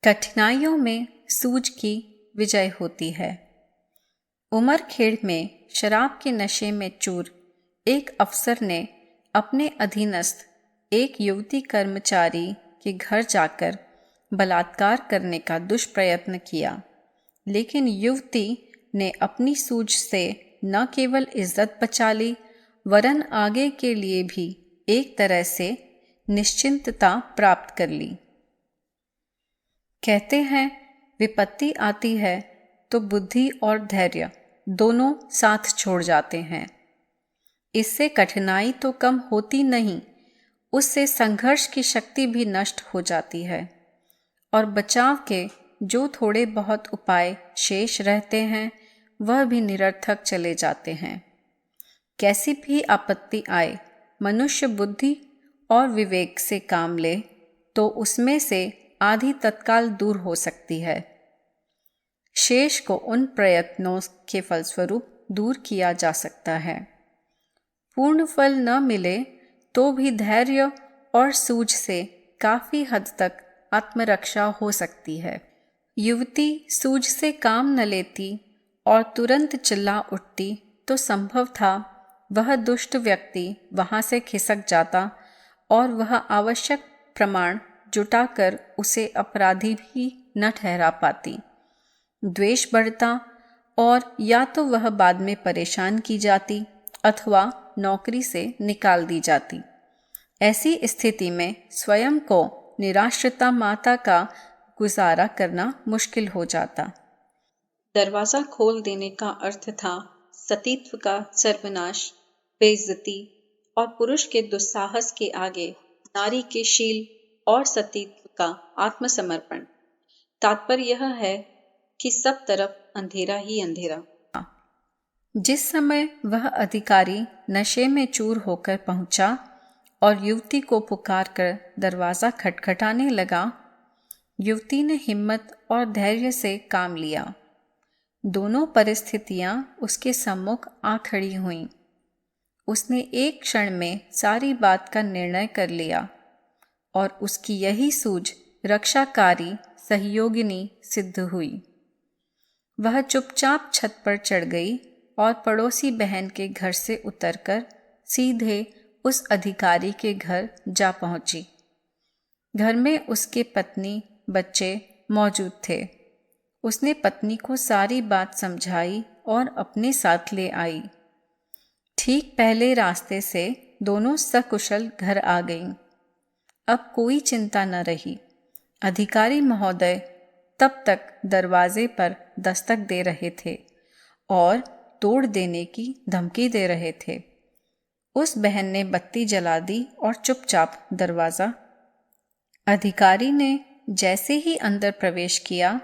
कठिनाइयों में सूझ की विजय होती है। उमरखेड़ में शराब के नशे में चूर एक अफसर ने अपने अधीनस्थ एक युवती कर्मचारी के घर जाकर बलात्कार करने का दुष्प्रयत्न किया, लेकिन युवती ने अपनी सूझ से न केवल इज्जत बचा ली वरन आगे के लिए भी एक तरह से निश्चिंतता प्राप्त कर ली। कहते हैं विपत्ति आती है तो बुद्धि और धैर्य दोनों साथ छोड़ जाते हैं। इससे कठिनाई तो कम होती नहीं, उससे संघर्ष की शक्ति भी नष्ट हो जाती है और बचाव के जो थोड़े बहुत उपाय शेष रहते हैं वह भी निरर्थक चले जाते हैं। कैसी भी आपत्ति आए, मनुष्य बुद्धि और विवेक से काम ले तो उसमें से आधी तत्काल दूर हो सकती है। शेष को उन प्रयत्नों के फलस्वरूप दूर किया जा सकता है। पूर्ण फल न मिले तो भी धैर्य और सूझ से काफी हद तक आत्मरक्षा हो सकती है। युवती सूझ से काम न लेती और तुरंत चिल्ला उठती तो संभव था वह दुष्ट व्यक्ति वहां से खिसक जाता और वह आवश्यक प्रमाण जुटाकर उसे अपराधी भी न ठहरा पाती। द्वेष बढ़ता और या तो वह बाद में परेशान की जाती अथवा नौकरी से निकाल दी जाती। ऐसी स्थिति में स्वयं को निराश्रिता माता का गुजारा करना मुश्किल हो जाता। दरवाजा खोल देने का अर्थ था सतीत्व का सर्वनाश, बेइज्जती और पुरुष के दुस्साहस के आगे नारी के शील और सतीत्व का आत्मसमर्पण। तात्पर्य यह है कि सब तरफ अंधेरा ही अंधेरा। जिस समय वह अधिकारी नशे में चूर होकर पहुंचा और युवती को पुकारकर दरवाजा खटखटाने लगा, युवती ने हिम्मत और धैर्य से काम लिया। दोनों परिस्थितियां उसके सम्मुख आ खड़ी हुईं। उसने एक क्षण में सारी बात का निर्णय कर लिया और उसकी यही सूझ रक्षाकारी सहयोगिनी सिद्ध हुई। वह चुपचाप छत पर चढ़ गई और पड़ोसी बहन के घर से उतरकर सीधे उस अधिकारी के घर जा पहुंची। घर में उसके पत्नी बच्चे मौजूद थे। उसने पत्नी को सारी बात समझाई और अपने साथ ले आई। ठीक पहले रास्ते से दोनों सकुशल घर आ गईं। अब कोई चिंता न रही। अधिकारी महोदय तब तक दरवाजे पर दस्तक दे रहे थे और तोड़ देने की धमकी दे रहे थे। उस बहन ने बत्ती जला दी और चुपचाप दरवाजा। अधिकारी ने जैसे ही अंदर प्रवेश किया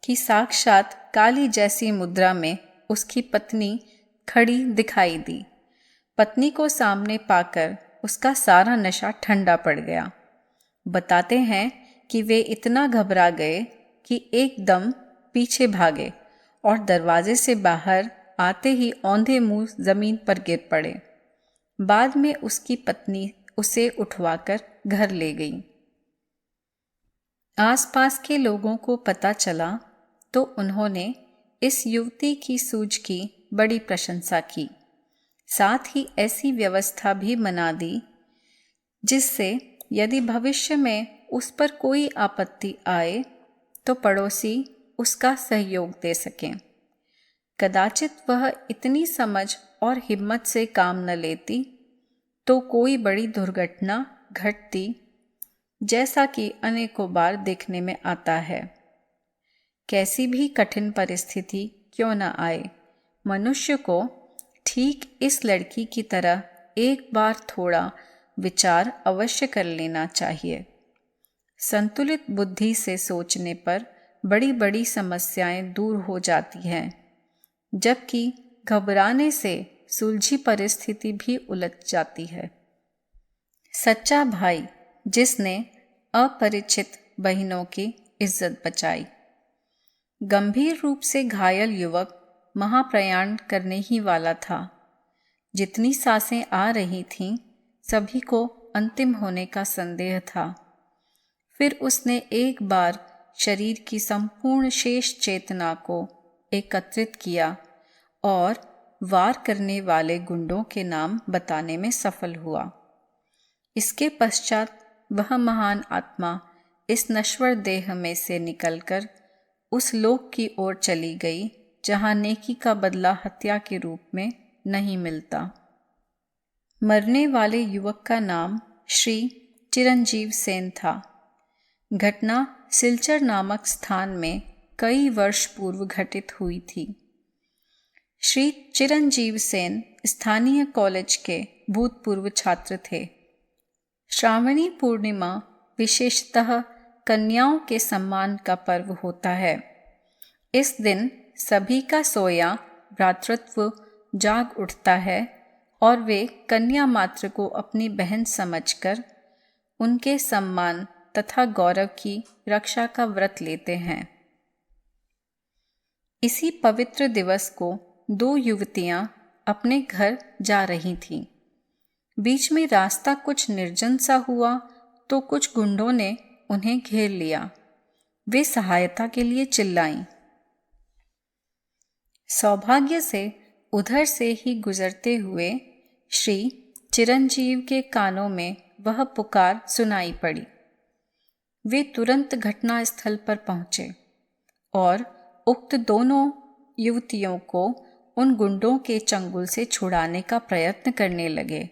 कि साक्षात काली जैसी मुद्रा में उसकी पत्नी खड़ी दिखाई दी। पत्नी को सामने पाकर उसका सारा नशा ठंडा पड़ गया। बताते हैं कि वे इतना घबरा गए कि एकदम पीछे भागे और दरवाजे से बाहर आते ही औंधे मुंह जमीन पर गिर पड़े। बाद में उसकी पत्नी उसे उठवाकर घर ले गई। आसपास के लोगों को पता चला तो उन्होंने इस युवती की सूझ की बड़ी प्रशंसा की। साथ ही ऐसी व्यवस्था भी बना दी जिससे यदि भविष्य में उस पर कोई आपत्ति आए तो पड़ोसी उसका सहयोग दे सकें। कदाचित वह इतनी समझ और हिम्मत से काम न लेती तो कोई बड़ी दुर्घटना घटती, जैसा कि अनेकों बार देखने में आता है। कैसी भी कठिन परिस्थिति क्यों न आए, मनुष्य को ठीक इस लड़की की तरह एक बार थोड़ा विचार अवश्य कर लेना चाहिए। संतुलित बुद्धि से सोचने पर बड़ी बड़ी समस्याएं दूर हो जाती हैं, जबकि घबराने से सुलझी परिस्थिति भी उलझ जाती है। सच्चा भाई जिसने अपरिचित बहनों की इज्जत बचाई। गंभीर रूप से घायल युवक महाप्रयाण करने ही वाला था। जितनी सांसें आ रही थीं, सभी को अंतिम होने का संदेह था। फिर उसने एक बार शरीर की संपूर्ण शेष चेतना को एकत्रित किया और वार करने वाले गुंडों के नाम बताने में सफल हुआ। इसके पश्चात वह महान आत्मा इस नश्वर देह में से निकलकर उस लोक की ओर चली गई जहाँ नेकी का बदला हत्या के रूप में नहीं मिलता। मरने वाले युवक का नाम श्री चिरंजीव सेन था। घटना सिलचर नामक स्थान में कई वर्ष पूर्व घटित हुई थी। श्री चिरंजीव सेन स्थानीय कॉलेज के भूतपूर्व छात्र थे। श्रावणी पूर्णिमा विशेषतः कन्याओं के सम्मान का पर्व होता है। इस दिन सभी का सोया भ्रातृत्व जाग उठता है और वे कन्या मात्र को अपनी बहन समझकर उनके सम्मान तथा गौरव की रक्षा का व्रत लेते हैं। इसी पवित्र दिवस को 2 युवतियां अपने घर जा रही थीं। बीच में रास्ता कुछ निर्जन सा हुआ तो कुछ गुंडों ने उन्हें घेर लिया। वे सहायता के लिए चिल्लाईं। सौभाग्य से उधर से ही गुजरते हुए श्री चिरंजीव के कानों में वह पुकार सुनाई पड़ी। वे तुरंत घटनास्थल पर पहुंचे और उक्त दोनों युवतियों को उन गुंडों के चंगुल से छुड़ाने का प्रयत्न करने लगे।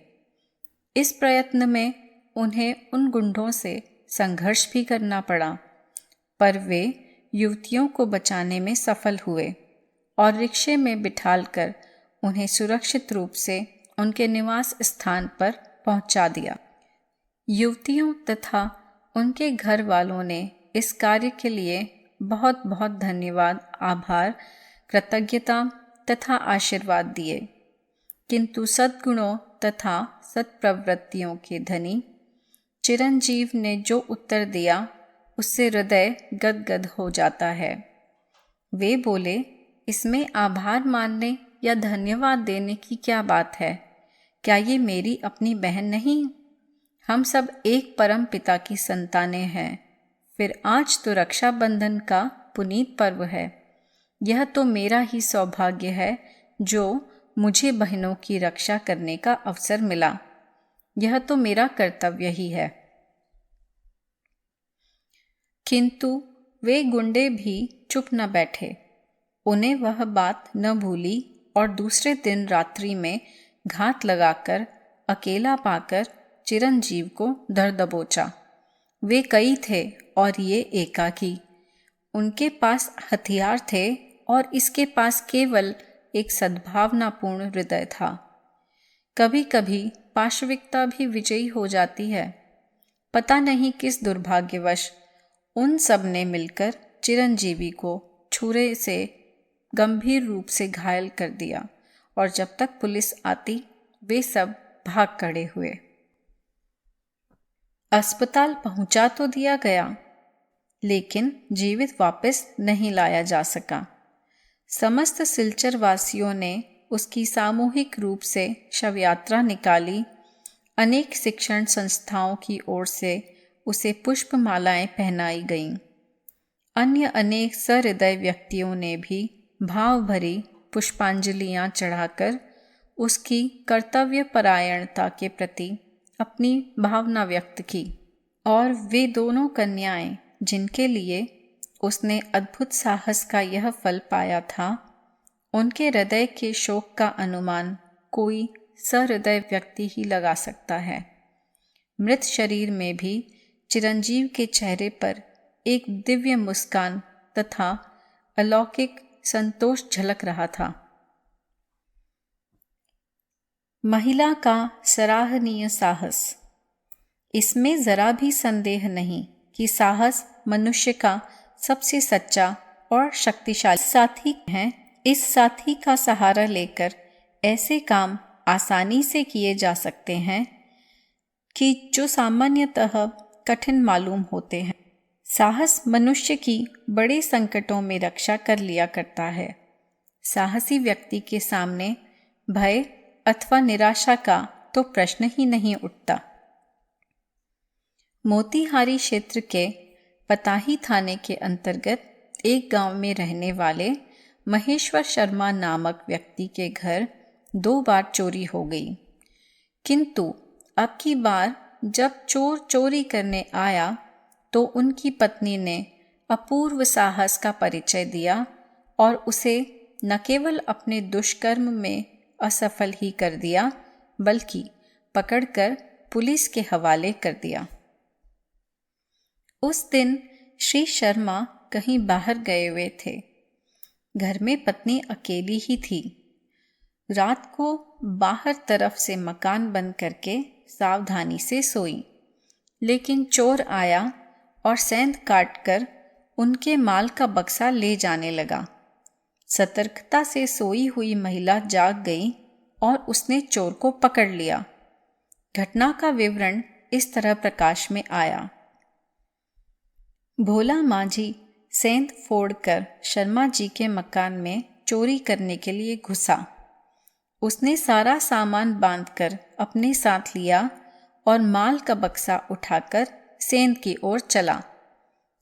इस प्रयत्न में उन्हें उन गुंडों से संघर्ष भी करना पड़ा, पर वे युवतियों को बचाने में सफल हुए और रिक्शे में बिठालकर उन्हें सुरक्षित रूप से उनके निवास स्थान पर पहुंचा दिया। युवतियों तथा उनके घर वालों ने इस कार्य के लिए बहुत बहुत धन्यवाद, आभार, कृतज्ञता तथा आशीर्वाद दिए, किंतु सद्गुणों तथा सत्प्रवृत्तियों के धनी चिरंजीव ने जो उत्तर दिया उससे हृदय गदगद हो जाता है। वे बोले, इसमें आभार मानने या धन्यवाद देने की क्या बात है? क्या ये मेरी अपनी बहन नहीं? हम सब एक परम पिता की संतानें हैं। फिर आज तो रक्षाबंधन का पुनीत पर्व है। यह तो मेरा ही सौभाग्य है जो मुझे बहनों की रक्षा करने का अवसर मिला। यह तो मेरा कर्तव्य ही है। किंतु वे गुंडे भी चुप न बैठे। उन्हें वह बात न भूली और दूसरे दिन रात्रि में घात लगाकर अकेला पाकर चिरंजीव को धर दबोचा। वे कई थे और ये एकाकी। उनके पास हथियार थे और इसके पास केवल एक सद्भावनापूर्ण हृदय था। कभी कभी पाशविकता भी विजयी हो जाती है। पता नहीं किस दुर्भाग्यवश उन सब ने मिलकर चिरंजीवी को छुरे से गंभीर रूप से घायल कर दिया और जब तक पुलिस आती वे सब भाग खड़े हुए। अस्पताल पहुंचा तो दिया गया, लेकिन जीवित वापस नहीं लाया जा सका। समस्त सिलचर वासियों ने उसकी सामूहिक रूप से शव यात्रा निकाली। अनेक शिक्षण संस्थाओं की ओर से उसे पुष्पमालाएं पहनाई गईं। अन्य अनेक सहृदय व्यक्तियों ने भी भाव भरी पुष्पांजलियां चढ़ाकर उसकी कर्तव्यपरायणता के प्रति अपनी भावना व्यक्त की। और वे दोनों कन्याएं जिनके लिए उसने अद्भुत साहस का यह फल पाया था, उनके हृदय के शोक का अनुमान कोई सहृदय व्यक्ति ही लगा सकता है। मृत शरीर में भी चिरंजीव के चेहरे पर एक दिव्य मुस्कान तथा अलौकिक संतोष झलक रहा था। महिला का सराहनीय साहस। इसमें जरा भी संदेह नहीं कि साहस मनुष्य का सबसे सच्चा और शक्तिशाली साथी है। इस साथी का सहारा लेकर ऐसे काम आसानी से किए जा सकते हैं कि जो सामान्यतः कठिन मालूम होते हैं। साहस मनुष्य की बड़े संकटों में रक्षा कर लिया करता है। साहसी व्यक्ति के सामने भय अथवा निराशा का तो प्रश्न ही नहीं उठता। मोतीहारी क्षेत्र के पताही थाने के अंतर्गत एक गांव में रहने वाले महेश्वर शर्मा नामक व्यक्ति के घर 2 बार चोरी हो गई, किंतु अब की बार जब चोर चोरी करने आया तो उनकी पत्नी ने अपूर्व साहस का परिचय दिया और उसे न केवल अपने दुष्कर्म में असफल ही कर दिया, बल्कि पकड़कर पुलिस के हवाले कर दिया। उस दिन श्री शर्मा कहीं बाहर गए हुए थे। घर में पत्नी अकेली ही थी। रात को बाहर तरफ से मकान बंद करके सावधानी से सोई, लेकिन चोर आया और सेंध काटकर उनके माल का बक्सा ले जाने लगा। सतर्कता से सोई हुई महिला जाग गई और उसने चोर को पकड़ लिया। घटना का विवरण इस तरह प्रकाश में आया। भोला माझी सेंध फोड़कर शर्मा जी के मकान में चोरी करने के लिए घुसा। उसने सारा सामान बांधकर अपने साथ लिया और माल का बक्सा उठाकर सेंध की ओर चला।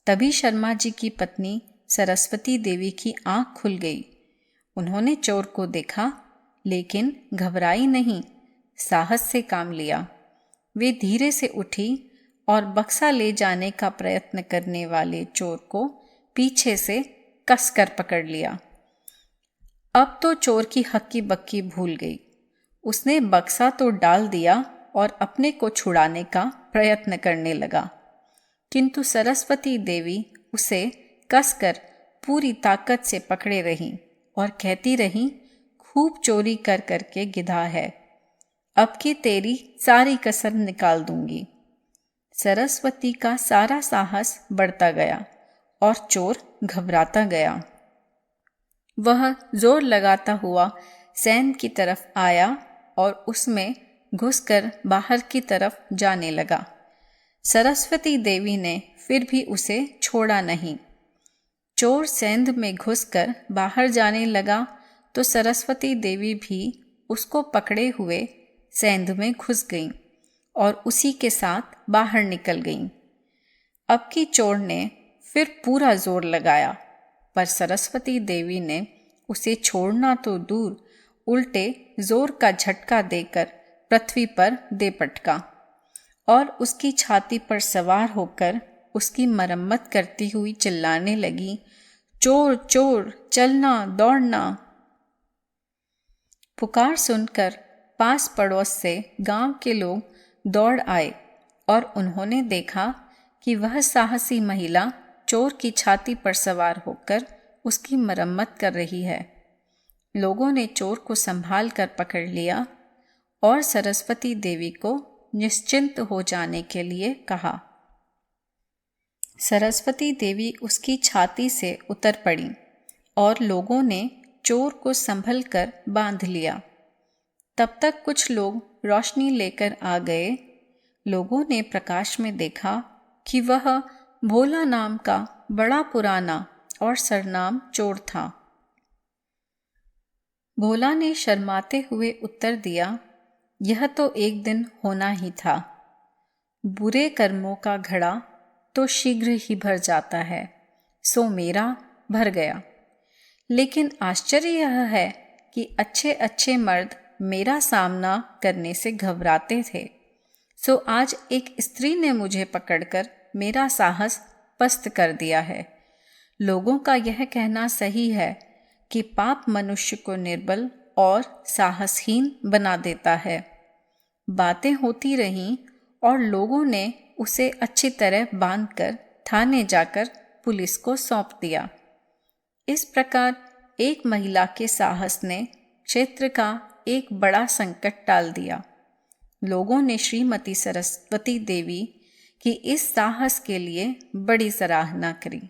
तभी शर्मा जी की पत्नी सरस्वती देवी की आंख खुल गई। उन्होंने चोर को देखा, लेकिन घबराई नहीं, साहस से काम लिया। वे धीरे से उठी और बक्सा ले जाने का प्रयत्न करने वाले चोर को पीछे से कसकर पकड़ लिया। अब तो चोर की हक्की बक्की भूल गई। उसने बक्सा तो डाल दिया और अपने को छुड़ाने का प्रयत्न करने लगा, किंतु सरस्वती देवी उसे कसकर पूरी ताकत से पकड़े रहीं और कहती रहीं, खूब चोरी कर करके गिधा है, अब की तेरी सारी कसर निकाल दूंगी। सरस्वती का सारा साहस बढ़ता गया और चोर घबराता गया। वह जोर लगाता हुआ सेंध की तरफ आया और उसमें घुसकर बाहर की तरफ जाने लगा। सरस्वती देवी ने फिर भी उसे छोड़ा नहीं। चोर सेंध में घुसकर बाहर जाने लगा तो सरस्वती देवी भी उसको पकड़े हुए सेंध में घुस गईं और उसी के साथ बाहर निकल गईं। अब की चोर ने फिर पूरा जोर लगाया, पर सरस्वती देवी ने उसे छोड़ना तो दूर, उल्टे जोर का झटका देकर पृथ्वी पर दे पटका और उसकी छाती पर सवार होकर उसकी मरम्मत करती हुई चिल्लाने लगी, चोर चोर, चलना दौड़ना। पुकार सुनकर पास पड़ोस से गांव के लोग दौड़ आए और उन्होंने देखा कि वह साहसी महिला चोर की छाती पर सवार होकर उसकी मरम्मत कर रही है। लोगों ने चोर को संभाल कर पकड़ लिया और सरस्वती देवी को निश्चिंत हो जाने के लिए कहा। सरस्वती देवी उसकी छाती से उतर पड़ी और लोगों ने चोर को संभल कर बांध लिया। तब तक कुछ लोग रोशनी लेकर आ गए। लोगों ने प्रकाश में देखा कि वह भोला नाम का बड़ा पुराना और सरनाम चोर था। भोला ने शर्माते हुए उत्तर दिया, यह तो एक दिन होना ही था। बुरे कर्मों का घड़ा तो शीघ्र ही भर जाता है, सो मेरा भर गया। लेकिन आश्चर्य यह है कि अच्छे अच्छे मर्द मेरा सामना करने से घबराते थे, सो आज एक स्त्री ने मुझे पकड़कर मेरा साहस पस्त कर दिया है। लोगों का यह कहना सही है कि पाप मनुष्य को निर्बल और साहसहीन बना देता है। बातें होती रहीं और लोगों ने उसे अच्छी तरह बांधकर थाने जाकर पुलिस को सौंप दिया। इस प्रकार एक महिला के साहस ने क्षेत्र का एक बड़ा संकट टाल दिया। लोगों ने श्रीमती सरस्वती देवी की इस साहस के लिए बड़ी सराहना करी।